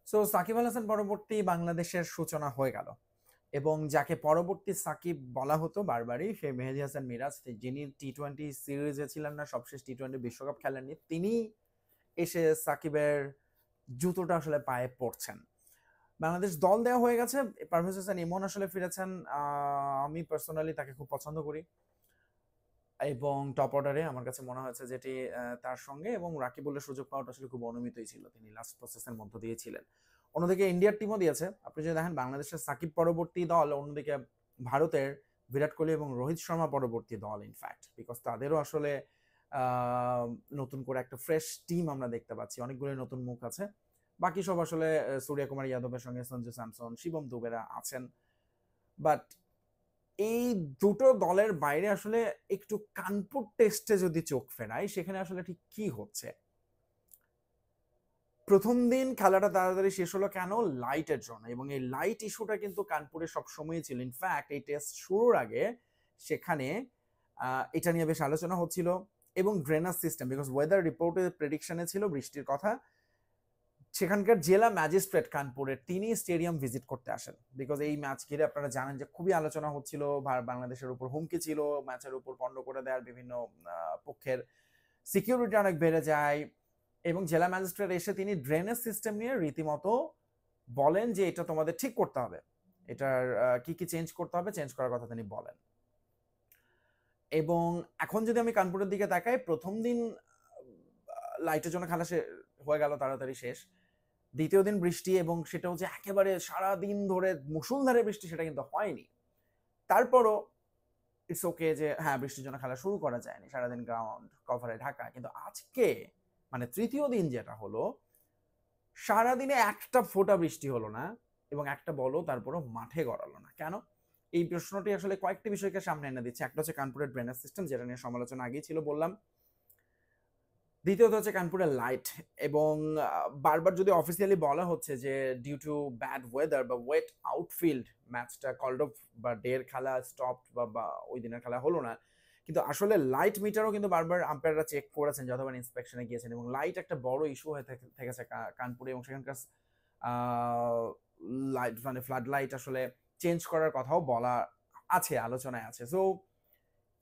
So Shakib Al Hasan পরবর্তী বাংলাদেশের সূচনা হয়ে গেল এবং যাকে পরবর্তী সাকিব বলা হতো বারবারই সেই মেহেদী হাসান মিরাজ, যিনি টি-20 সিরিজে ছিলেন না, সবশেষ টি-20 বিশ্বকাপ খেলেননি, তিনি এসে সাকিবের জুতোটা আসলে পায়ে পড়ছেন। বাংলাদেশ দল দেওয়া হয়ে গেছে, পারভেজ হোসেন ইমন আসলে ফিরেছেন। আমি পার্সোনালি তাকে খুব পছন্দ করি এবং টপ অর্ডারে আমার কাছে মনে হয়েছে যেটি তার সঙ্গে এবং রাকিবুলের সুযোগ পাওয়াটা আসলে খুব অনুমিতই ছিল, তিনি লাস্ট প্রসেসের মধ্য দিয়ে ছিলেন। অন্যদিকে ইন্ডিয়ার টিমও দিয়েছে, আপনি যদি দেখেন বাংলাদেশের সাকিব পরবর্তী দল, অন্যদিকে ভারতের বিরাট কোহলি এবং রোহিত শর্মা পরবর্তী দল, ইনফ্যাক্ট বিকজ তাদেরও আসলে নতুন করে একটা ফ্রেশ টিম আমরা দেখতে পাচ্ছি, অনেকগুলো নতুন মুখ আছে। বাকি সব আসলে সূর্যকুমার যাদবের সঙ্গে সঞ্জু স্যামসন, শিবম দুবেরা আছেন। বাট এই দুটো দলের বাইরে আসলে একটু কানপুর টেস্টে যদি চোখ ফেরাই, সেখানে আসলে ঠিক কি হচ্ছে। প্রথম দিন খেলাটা তাড়াতাড়ি শেষ হলো কেন? লাইটের জন্য, এবং এই লাইট ইস্যুটা কিন্তু কানপুরে সবসময় ছিল। ইনফ্যাক্ট এই টেস্ট শুরুর আগে সেখানে এটা নিয়ে বেশ আলোচনা হচ্ছিল, এবং ড্রেনাজ সিস্টেম, বিকজ ওয়েদার রিপোর্টের প্রেডিকশনে ছিল বৃষ্টির কথা। সেখানকার জেলা ম্যাজিস্ট্রেট কানপুরের, তিনি স্টেডিয়াম ভিজিট করতে আসেন, বিকজ এই ম্যাচ ঘিরে আপনারা জানেন যে খুবই আলোচনা হচ্ছিল, বাংলাদেশের উপর হুমকি ছিল, ম্যাচের উপর পণ্ড করে দেওয়ার বিভিন্ন পক্ষের, সিকিউরিটি অনেক বেড়ে যায়। এবং জেলা ম্যাজিস্ট্রেট এসে তিনি ড্রেনেজ সিস্টেম নিয়ে রীতিমতো বলেন যে এটা তোমাদের ঠিক করতে হবে, এটার কি কি চেঞ্জ করতে হবে, চেঞ্জ করার কথা তিনি বলেন। এবং এখন যদি আমি কানপুরের দিকে তাকাই, প্রথম দিন লাইটের জন্য খেলা হয়ে গেল তাড়াতাড়ি শেষ। দ্বিতীয় দিন বৃষ্টি, এবং সেটাও যে একেবারে সারা দিন ধরে মুষলধারে বৃষ্টি, সেটা কিন্তু হয়নি। তারপরও ইটস ওকে যে হ্যাঁ, বৃষ্টির জন্য খেলা শুরু করা যায়নি, সারাদিন গ্রাউন্ড কভারে ঢাকা। কিন্তু আজকে মানে তৃতীয় দিন যেটা হলো, সারাদিনে একটা ফোঁটা বৃষ্টি হলো না এবং একটা বলও তারপরও মাঠে গড়ালো না। কেন? এই প্রশ্নটি আসলে কয়েকটি বিষয়কে সামনে এনে দিচ্ছে। একটা হচ্ছে কানপুরের ড্রেনেজ সিস্টেম, যেটা নিয়ে সমালোচনা আগেই ছিল বললাম। দ্বিতীয়ত হচ্ছে কানপুরের লাইট, এবং বারবার যদি অফিসিয়ালি বলা হচ্ছে যে ডিউ টু ব্যাড ওয়েদার বা ওয়েট আউটফিল্ড ম্যাচটা কল্ড অফ বা ডের খেলা স্টপ বা ওই দিনের খেলা হলো না, কিন্তু আসলে লাইট মিটারও কিন্তু বারবার আম্পায়াররা চেক করেছেন যতবার ইন্সপেকশনে গিয়েছেন, এবং লাইট একটা বড় ইস্যু হয়ে থেকেছে কানপুরে, এবং সেখানকার লাইট মানে ফ্লাড লাইট আসলে চেঞ্জ করার কথাও বলা আছে, আলোচনায় আছে। সো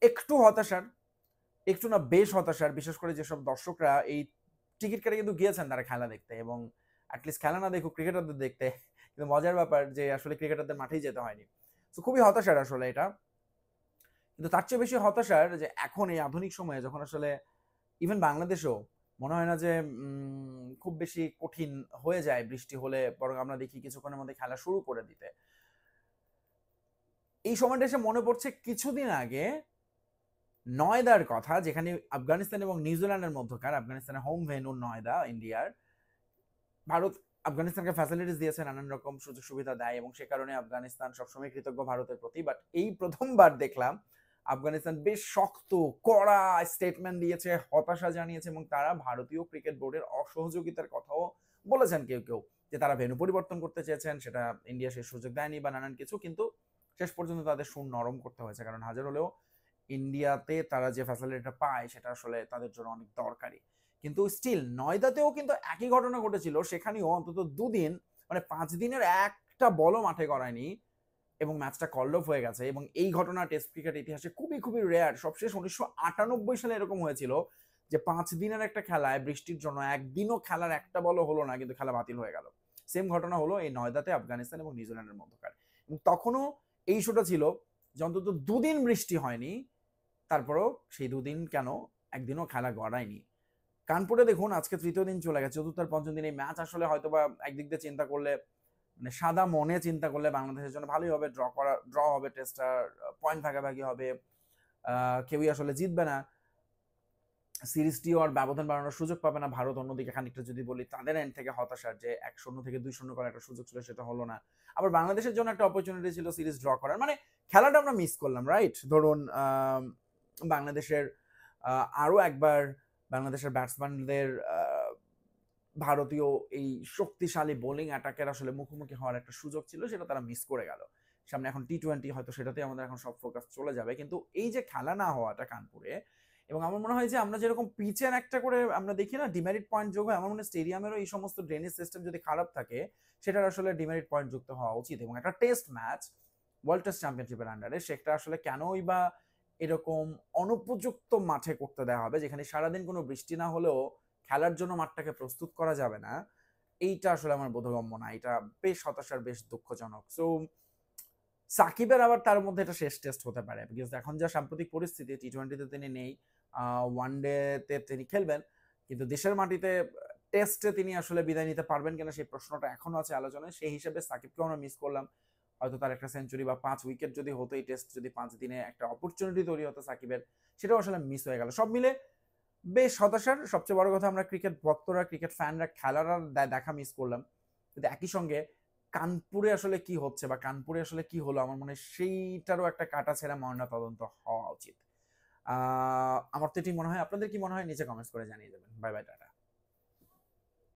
একটু হতাশার, একটু না বেশ হতাশার, বিশেষ করে যেসব দর্শকরা এই টিকিট কেটে কিন্তু গিয়েছেন তারা খেলা দেখতে, এবং অ্যাটলিস্ট খেলা না দেখুক ক্রিকেটারদের দেখতে, কিন্তু মজার ব্যাপার যে আসলে ক্রিকেটারদের মাঠেই যেতে হয়নি। তো খুবই হতাশার আসলে এটা। কিন্তু তার চেয়ে বেশি হতাশার যে এখন এই আধুনিক সময়ে যখন আসলে ইভেন বাংলাদেশেও মনে হয় না যে খুব বেশি কঠিন হয়ে যায় বৃষ্টি হলে, বরং আমরা দেখি কিছুক্ষণের মধ্যে খেলা শুরু করে দিতে। এই সময়টা এসে মনে পড়ছে কিছুদিন আগে নয়দার কথা, যেখানে আফগানিস্তান এবং নিউজিল্যান্ডের মধ্যকার, আফগানিস্তানের হোম ভেন্যু নয়দা ইন্ডিয়ার, ভারত আফগানিস্তানকে ফ্যাসিলিটিস দিয়েছে, নানান রকম সুযোগ সুবিধা দেয়, এবং সে কারণে আফগানিস্তান সবসময় কৃতজ্ঞ ভারতের প্রতি। বাট এই প্রথমবার দেখলাম আফগানিস্তান বেশ শক্ত কড়া স্টেটমেন্ট দিয়েছে, হতাশা জানিয়েছে, এবং তারা ভারতীয় ক্রিকেট বোর্ডের অসহযোগিতার কথাও বলেছেন কেউ কেউ, যে তারা ভেন্যু পরিবর্তন করতে চেয়েছেন, সেটা ইন্ডিয়া সে সুযোগ দেয়নি বা নানান কিছু, কিন্তু শেষ পর্যন্ত তাদের সুর নরম করতে হয়েছে, কারণ হাজার হলেও ইন্ডিয়াতে তারা যে ফ্যাসিলিটিটা পায় সেটা আসলে তাদের জন্য অনেক দরকারি। কিন্তু স্টিল নয়দাতেও কিন্তু একই ঘটনা ঘটেছিল, সেখানেও অন্তত দুদিন মানে 5 দিনের একটা বলও মাঠে গড়ায়নি, এবং ম্যাচটা কল্ড অফ হয়ে গেছে। এবং এই ঘটনা টেস্ট ক্রিকেট ইতিহাসে খুবই খুবই রেয়ার। সবশেষ 1998 সালে এরকম হয়েছিল যে 5 দিনের একটা খেলায় বৃষ্টির জন্য একদিনও খেলার একটা বলও হলো না, কিন্তু খেলা বাতিল হয়ে গেল। সেম ঘটনা হলো এই নয়দাতে আফগানিস্তান এবং নিউজিল্যান্ডের মধ্যকার, এবং তখনও এই ইস্যুটা ছিল যে অন্তত দুদিন বৃষ্টি হয়নি, তারপরেও সেই দুদিন কেন একদিনও খেলা গড়ায়নি। কানপুরে দেখুন আজকে তৃতীয় দিন চলে গেছে, চতুর্থ আর পঞ্চম দিন এই ম্যাচ আসলে হয়তোবা একদিক দিয়ে চিন্তা করলে, মানে সাদা মনে চিন্তা করলে বাংলাদেশের জন্য ভালোই হবে, ড্র হবে, টেস্টটা পয়েন্ট ভাগাভাগি হবে, কেউই আসলে জিতবে না, সিরিজটিও আর ব্যবধান বাড়ানোর সুযোগ পাবে না ভারত। অন্যদিকে খানিকটা যদি বলি তাদের এন্ড থেকে হতাশার, যে 1-0 থেকে 2-0 করার একটা সুযোগ ছিল, সেটা হলো না। আবার বাংলাদেশের জন্য একটা অপরচুনিটি ছিল সিরিজ ড্র করার, মানে খেলাটা আমরা মিস করলাম, রাইট? ধরুন বাংলাদেশের আরো একবার বাংলাদেশের ব্যাটসম্যানদের ভারতীয় এই শক্তিশালী বোলিং অ্যাটাকের আসলে মুখোমুখি হওয়ার একটা সুযোগ ছিল, সেটা তারা মিস করে গেল। সামনে এখন টি-20, হয়তো সেটাতেই আমাদের এখন সব ফোকাস চলে যাবে। কিন্তু এই যে খেলা না হওয়াটা কানপুরে, এবং আমার মনে হয় যে আমরা যেরকম পিচের একটা করে আমরা দেখি না ডিমেরিট পয়েন্ট যোগ হয়, আমার মনে হয় স্টেডিয়ামেরও এই সমস্ত ড্রেনেজ সিস্টেম যদি খারাপ থাকে সেটার আসলে ডিমেরিট পয়েন্ট যুক্ত হওয়া উচিত। এবং একটা টেস্ট ম্যাচ ওয়ার্ল্ড টেস্ট চ্যাম্পিয়নশিপের আন্ডারে সেটা আসলে কেনই বা এরকম অনুপযুক্ত মাঠে করতে দেওয়া হবে, যেখানে সারাদিন কোনো বৃষ্টি না হলেও খেলার জন্য মাঠটাকে প্রস্তুত করা যাবে না, এইটা আসলে আমার বোধগম্য না। এটা বেশ হতাশার, বেশ দুঃখজনক। সো সাকিবের আবার তার মধ্যে এটা শেষ টেস্ট হতে পারে, বিকজ এখন যা সাম্প্রতিক পরিস্থিতি, টি-20-তে তিনি নেই, ওয়ানডেতে তিনি খেলবেন, কিন্তু দেশের মাটিতে টেস্টে তিনি আসলে বিদায় নিতে পারবেন কিনা সেই প্রশ্নটা এখনো আছে আলোচনায়। সেই হিসেবে সাকিবকেও আমরা মিস করলাম। হয়তো তার একটা সেঞ্চুরি বা 5 উইকেট যদি হতো, এই টেস্ট যদি 5 দিনে একটা অপরচুনিটি তৈরি হতো সাকিবের, সেটাও আসলে মিস হয়ে গেল। সব মিলে বেশ হতাশার। সবচেয়ে বড় কথা, আমরা ক্রিকেট ভক্তরা, ক্রিকেট ফ্যানরা খেলার দেখা মিস করলাম। কিন্তু একই সঙ্গে কানপুরে আসলে কি হচ্ছে বা কানপুরে আসলে কি হলো, আমার মনে হয় সেইটারও একটা কাটাছেঁড়া ময়না তদন্ত হওয়া উচিত। আমার তো এটি মনে হয়। আপনাদের কি মনে হয়? নিচে কমেন্টস করে জানিয়ে দেবেন। Bye bye, tata.